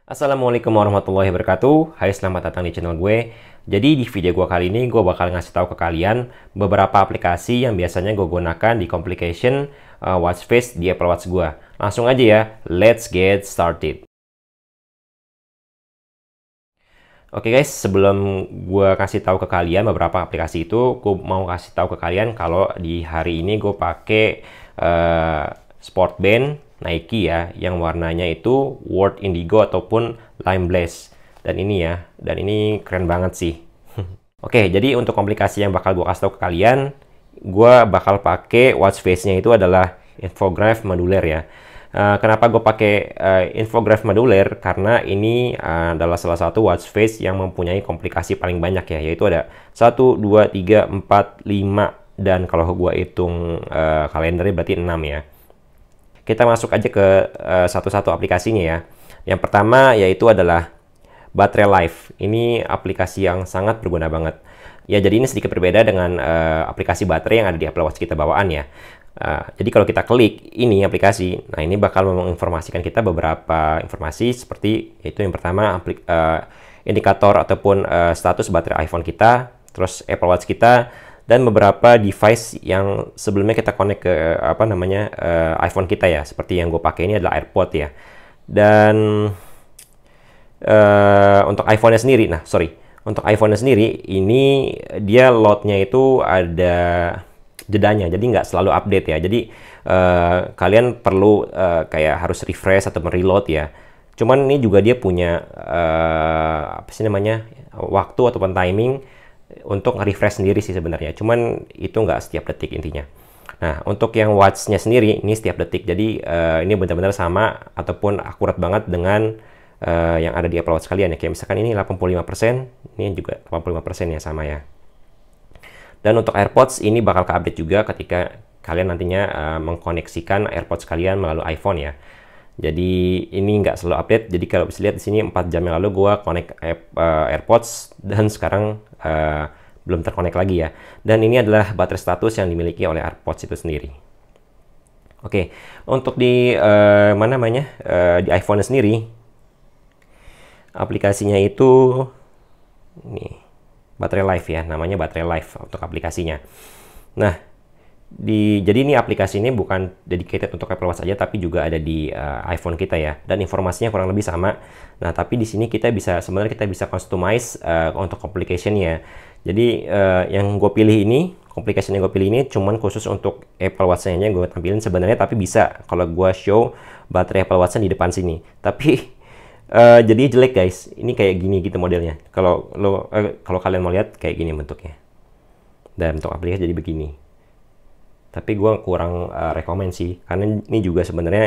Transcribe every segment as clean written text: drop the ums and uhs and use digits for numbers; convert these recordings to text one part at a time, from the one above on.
Assalamualaikum warahmatullahi wabarakatuh. Hai, selamat datang di channel gue. Jadi di video gue kali ini gue bakal ngasih tahu ke kalian beberapa aplikasi yang biasanya gue gunakan di complication watch face di Apple Watch gue. Langsung aja ya, let's get started. Oke guys, sebelum gue kasih tahu ke kalian beberapa aplikasi itu, gue mau kasih tahu ke kalian kalau di hari ini gue pakai sport band Nike ya, yang warnanya itu World Indigo ataupun Lime Blaze. Dan ini ya, dan ini keren banget sih. Oke, jadi untuk aplikasi yang bakal gue kasih tahu ke kalian, gue bakal pakai watch face-nya itu adalah infograph modular ya. Kenapa gue pakai infograph modular? Karena ini adalah salah satu watch face yang mempunyai komplikasi paling banyak ya, yaitu ada 1, 2, 3, 4, 5, dan kalau gue hitung kalendernya berarti 6 ya. Kita masuk aja ke satu-satu aplikasinya ya. Yang pertama yaitu adalah Battery Life. Ini aplikasi yang sangat berguna banget. Ya, jadi ini sedikit berbeda dengan aplikasi baterai yang ada di Apple Watch kita bawaan ya. Jadi kalau kita klik ini aplikasi, nah ini bakal menginformasikan kita beberapa informasi seperti yaitu yang pertama indikator ataupun status baterai iPhone kita, terus Apple Watch kita, dan beberapa device yang sebelumnya kita connect ke iPhone kita ya, seperti yang gue pakai ini adalah AirPod ya. Dan untuk iPhone-nya sendiri, untuk iPhone-nya sendiri ini dia load-nya itu ada jedanya, jadi nggak selalu update ya. Jadi kalian perlu kayak harus refresh atau mereload ya. Cuman ini juga dia punya waktu ataupun timing untuk refresh sendiri sih sebenarnya. Cuman itu nggak setiap detik intinya. Nah, untuk yang watch-nya sendiri ini setiap detik. Jadi ini benar-benar sama ataupun akurat banget dengan yang ada di Apple Watch kalian ya. Kayak misalkan ini 85%, ini juga 85% ya, sama ya. Dan untuk AirPods ini bakal ke-update juga ketika kalian nantinya mengkoneksikan AirPods kalian melalui iPhone ya. Jadi ini nggak selalu update. Jadi kalau bisa lihat di sini 4 jam yang lalu gua connect AirPods dan sekarang belum terkonek lagi ya. Dan ini adalah baterai status yang dimiliki oleh AirPods itu sendiri. Oke, untuk di di iPhone sendiri aplikasinya itu nih, Battery Life ya, namanya Battery Life untuk aplikasinya. Nah, jadi ini aplikasi ini bukan dedicated untuk Apple Watch saja, tapi juga ada di iPhone kita ya. Dan informasinya kurang lebih sama. Nah, tapi di sini sebenarnya kita bisa customize untuk complication-nya. Jadi yang gue pilih ini, complication yang gue pilih ini cuman khusus untuk Apple Watch-nya gue tampilin sebenarnya, tapi bisa kalau gue show baterai Apple Watch-nya di depan sini. Tapi jadi jelek guys, ini kayak gini gitu modelnya. Kalau kalian mau lihat kayak gini bentuknya, dan untuk aplikasi jadi begini. Tapi gue kurang rekomen sih, karena ini juga sebenarnya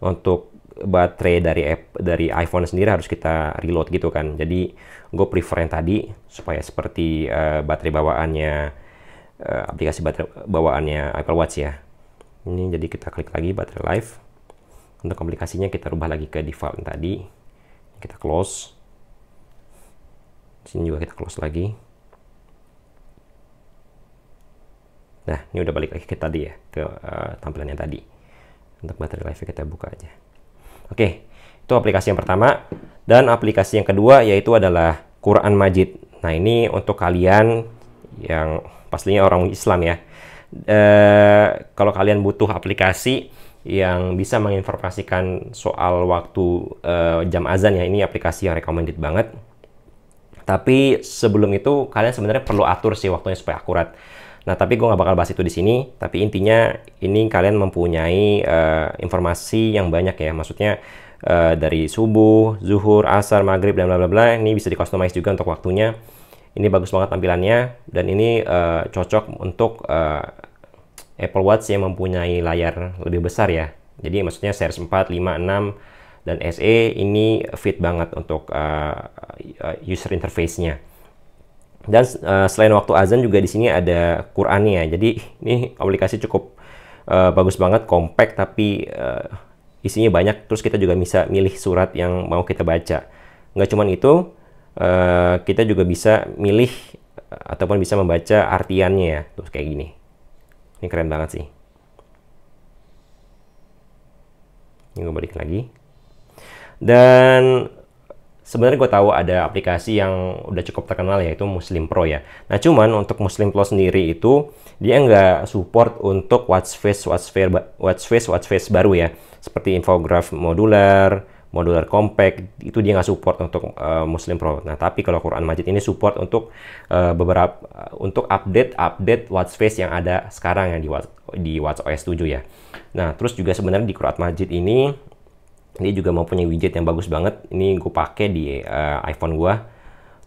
untuk baterai dari iPhone sendiri harus kita reload gitu kan. Jadi gue prefer yang tadi supaya seperti baterai bawaannya aplikasi baterai bawaannya Apple Watch ya. Ini jadi kita klik lagi Battery Life. Untuk aplikasinya kita rubah lagi ke default yang tadi. Kita close. Sini juga kita close lagi. Nah, ini udah balik lagi ke tadi ya, ke tampilan yang tadi. Untuk baterai life kita buka aja. Oke, itu aplikasi yang pertama. Dan aplikasi yang kedua yaitu adalah Quran Majid. Nah, ini untuk kalian yang pastinya orang Islam ya. Kalau kalian butuh aplikasi yang bisa menginformasikan soal waktu jam azan ya, ini aplikasi yang recommended banget. Tapi sebelum itu kalian sebenarnya perlu atur sih waktunya supaya akurat. Nah, tapi gue nggak bakal bahas itu di sini. Tapi intinya ini kalian mempunyai informasi yang banyak ya. Maksudnya dari subuh, zuhur, asar, maghrib, dan bla bla bla. Ini bisa di customize juga untuk waktunya. Ini bagus banget tampilannya, dan ini cocok untuk Apple Watch yang mempunyai layar lebih besar ya. Jadi maksudnya series 4, 5, 6, dan SE ini fit banget untuk user interface-nya. Dan selain waktu azan juga di sini ada Qur'annya. Jadi ini aplikasi cukup bagus banget, compact, tapi isinya banyak. Terus kita juga bisa milih surat yang mau kita baca. Nggak cuman itu, kita juga bisa milih ataupun bisa membaca artiannya ya. Terus kayak gini. Ini keren banget sih. Ini gue balik lagi. Dan sebenarnya gue tahu ada aplikasi yang udah cukup terkenal yaitu Muslim Pro ya. Nah cuman untuk Muslim Pro sendiri itu dia nggak support untuk watch face baru ya, seperti infograph modular compact, itu dia nggak support untuk Muslim Pro. Nah tapi kalau Quran Majid ini support untuk beberapa untuk update watch face yang ada sekarang yang di WatchOS 7 ya. Nah terus juga sebenarnya di Quran Majid ini dia juga mempunyai widget yang bagus banget. Ini gue pakai di iPhone gue.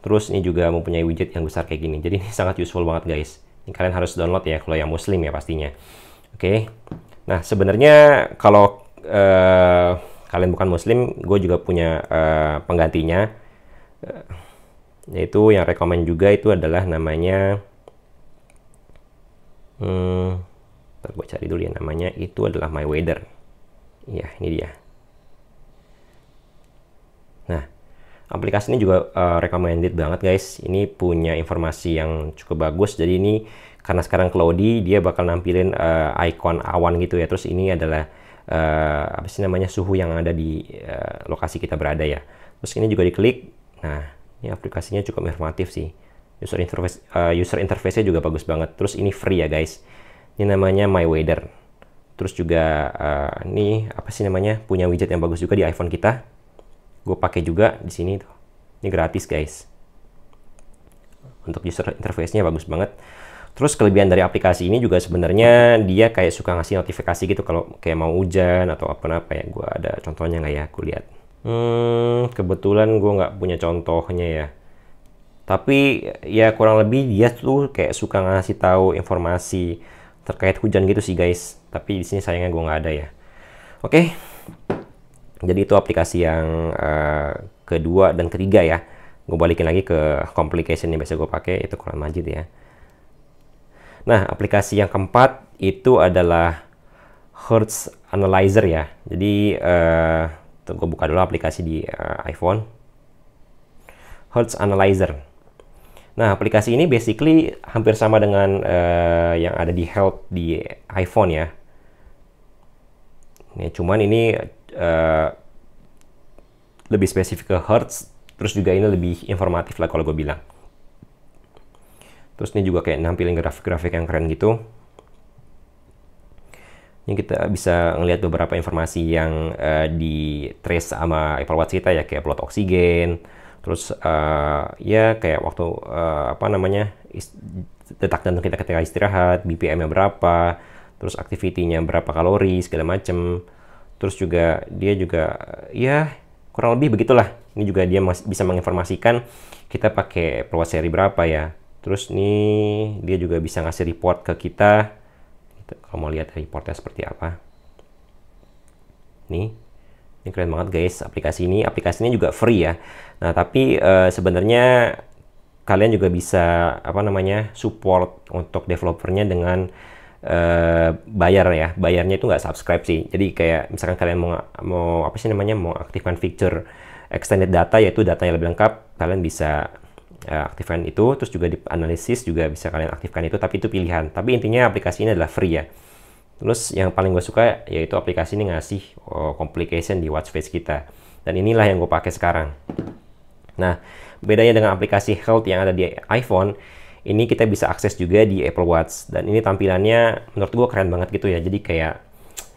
Terus ini juga mempunyai widget yang besar kayak gini. Jadi ini sangat useful banget guys. Ini kalian harus download ya kalau yang Muslim ya pastinya. Oke. Nah sebenarnya kalau kalian bukan Muslim, gue juga punya penggantinya. Yaitu yang rekomend juga itu adalah namanya. Ntar gue cari dulu ya namanya. Itu adalah My Weather. Ya ini dia. Nah, aplikasi ini juga recommended banget guys. Ini punya informasi yang cukup bagus. Jadi ini karena sekarang cloudy, dia bakal nampilin icon awan gitu ya. Terus ini adalah apa sih namanya, suhu yang ada di lokasi kita berada ya. Terus ini juga diklik. Nah, ini aplikasinya cukup informatif sih. User interface-nya juga bagus banget. Terus ini free ya guys. Ini namanya My Weather. Terus juga ini apa sih namanya, punya widget yang bagus juga di iPhone kita. Gue pakai juga di sini tuh. Ini gratis guys. Untuk user interface-nya bagus banget. Terus kelebihan dari aplikasi ini juga sebenarnya dia kayak suka ngasih notifikasi gitu kalau kayak mau hujan atau apa-apa ya. Gue ada contohnya nggak ya? Gue lihat. Kebetulan gue nggak punya contohnya ya. Tapi ya kurang lebih dia tuh kayak suka ngasih tahu informasi terkait hujan gitu sih guys. Tapi di sini sayangnya gue nggak ada ya. Oke. Jadi itu aplikasi yang kedua dan ketiga ya. Gue balikin lagi ke complication yang biasa gue pakai, itu Quran Majid ya. Nah, aplikasi yang keempat itu adalah Hertz Analyzer ya. Jadi gue buka dulu aplikasi di iPhone. Hertz Analyzer. Nah, aplikasi ini basically hampir sama dengan yang ada di Health di iPhone ya. Nih, cuman ini lebih spesifik ke Hertz, terus juga ini lebih informatif lah kalau gue bilang. Terus ini juga kayak nampilin grafik-grafik yang keren gitu. Ini kita bisa ngelihat beberapa informasi yang di trace sama Apple Watch kita ya, kayak blood oksigen, terus ya kayak waktu apa namanya, detak jantung kita ketika istirahat, BPM-nya berapa, terus activity-nya berapa kalori segala macem. Terus juga dia juga ya kurang lebih begitulah. Ini juga dia bisa menginformasikan kita pakai Apple Watch seri berapa ya. Terus nih dia juga bisa ngasih report ke kita. Kalau mau lihat reportnya seperti apa. Ini keren banget guys aplikasi ini. Aplikasinya juga free ya. Nah tapi sebenarnya kalian juga bisa apa namanya, support untuk developernya dengan bayar ya. Bayarnya itu nggak subscribe sih. Jadi kayak misalkan kalian mau apa sih namanya, mau aktifkan feature extended data, yaitu datanya lebih lengkap, kalian bisa aktifkan itu. Terus juga di analisis juga bisa kalian aktifkan itu, tapi itu pilihan. Tapi intinya aplikasi ini adalah free ya. Terus yang paling gue suka yaitu aplikasi ini ngasih complication di watch face kita. Dan inilah yang gue pakai sekarang. Nah, bedanya dengan aplikasi Health yang ada di iPhone, ini kita bisa akses juga di Apple Watch. Dan ini tampilannya menurut gue keren banget gitu ya. Jadi kayak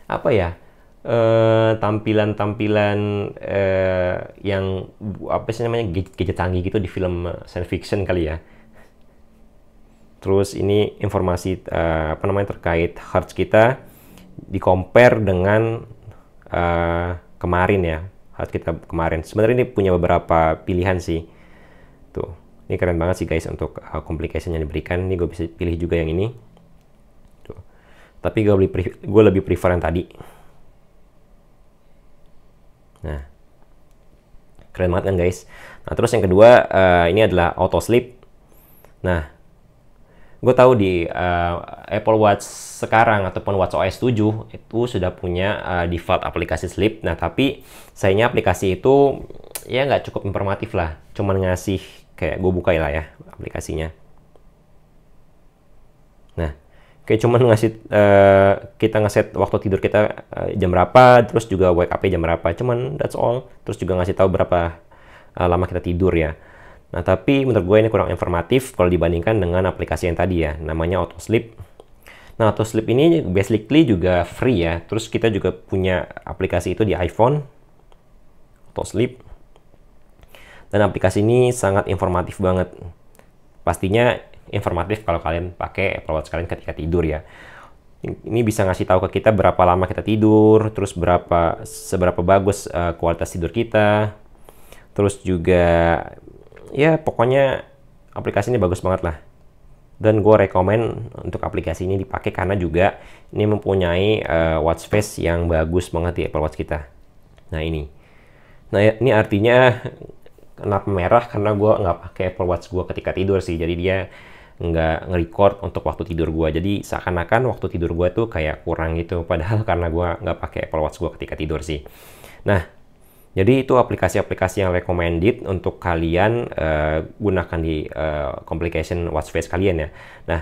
apa ya, tampilan-tampilan yang apa sih namanya, gadget canggih gitu di film science fiction kali ya. Terus ini informasi apa namanya, terkait hertz kita di compare dengan kemarin ya, hertz kita kemarin. Sebenarnya ini punya beberapa pilihan sih. Tuh. Ini keren banget sih guys untuk complication yang diberikan. Ini gue bisa pilih juga yang ini. Tuh. Tapi gue lebih prefer yang tadi. Nah, keren banget kan guys. Nah terus yang kedua ini adalah auto sleep. Nah, gue tahu di Apple Watch sekarang ataupun WatchOS 7 itu sudah punya default aplikasi sleep. Nah tapi sayangnya aplikasi itu ya nggak cukup informatif lah. Cuman ngasih kayak, gue buka lah ya aplikasinya. Nah kayak cuman kita ngeset waktu tidur kita jam berapa, terus juga wake up jam berapa, cuman that's all. Terus juga ngasih tahu berapa lama kita tidur ya. Nah, tapi menurut gue ini kurang informatif kalau dibandingkan dengan aplikasi yang tadi ya, namanya Autosleep. Nah, Autosleep ini basically juga free ya. Terus kita juga punya aplikasi itu di iPhone, Autosleep. Dan aplikasi ini sangat informatif banget. Pastinya informatif kalau kalian pakai Apple Watch kalian ketika tidur ya. Ini bisa ngasih tahu ke kita berapa lama kita tidur, terus seberapa bagus kualitas tidur kita. Terus juga ya pokoknya aplikasi ini bagus banget lah. Dan gue rekomen untuk aplikasi ini dipakai karena juga ini mempunyai watch face yang bagus banget di Apple Watch kita. Nah ini. Nah ini artinya kenapa merah, karena gue nggak pakai Apple Watch gue ketika tidur sih. Jadi dia nggak nge-record untuk waktu tidur gue. Jadi seakan-akan waktu tidur gue tuh kayak kurang gitu. Padahal karena gue nggak pakai Apple Watch gue ketika tidur sih. Nah, jadi itu aplikasi-aplikasi yang recommended untuk kalian gunakan di complication watch face kalian ya. Nah,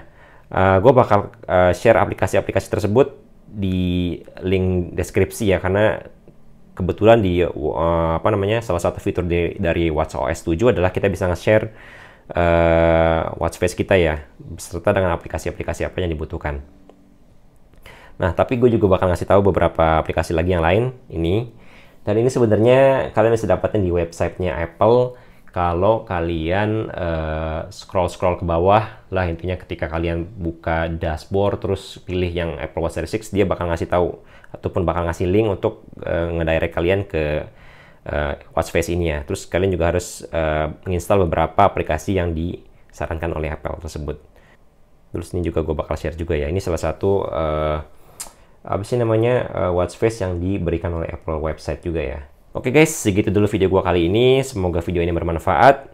gue bakal share aplikasi-aplikasi tersebut di link deskripsi ya, karena kebetulan di salah satu fitur dari WatchOS 7 adalah kita bisa nge-share watch face kita ya, beserta dengan aplikasi-aplikasi apa yang dibutuhkan. Nah, tapi gue juga bakal ngasih tahu beberapa aplikasi lagi yang lain ini. Dan ini sebenarnya kalian bisa dapatin di websitenya Apple kalau kalian scroll ke bawah lah. Intinya ketika kalian buka dashboard terus pilih yang Apple Watch Series 6, dia bakal ngasih tahu ataupun bakal ngasih link untuk ngedirect kalian ke watch face ini ya. Terus kalian juga harus menginstal beberapa aplikasi yang disarankan oleh Apple tersebut. Terus ini juga gue bakal share juga ya. Ini salah satu watch face yang diberikan oleh Apple website juga ya. Oke guys, segitu dulu video gue kali ini. Semoga video ini bermanfaat.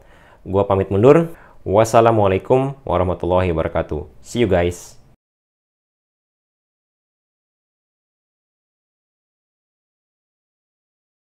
Gue pamit mundur. Wassalamualaikum warahmatullahi wabarakatuh. See you guys.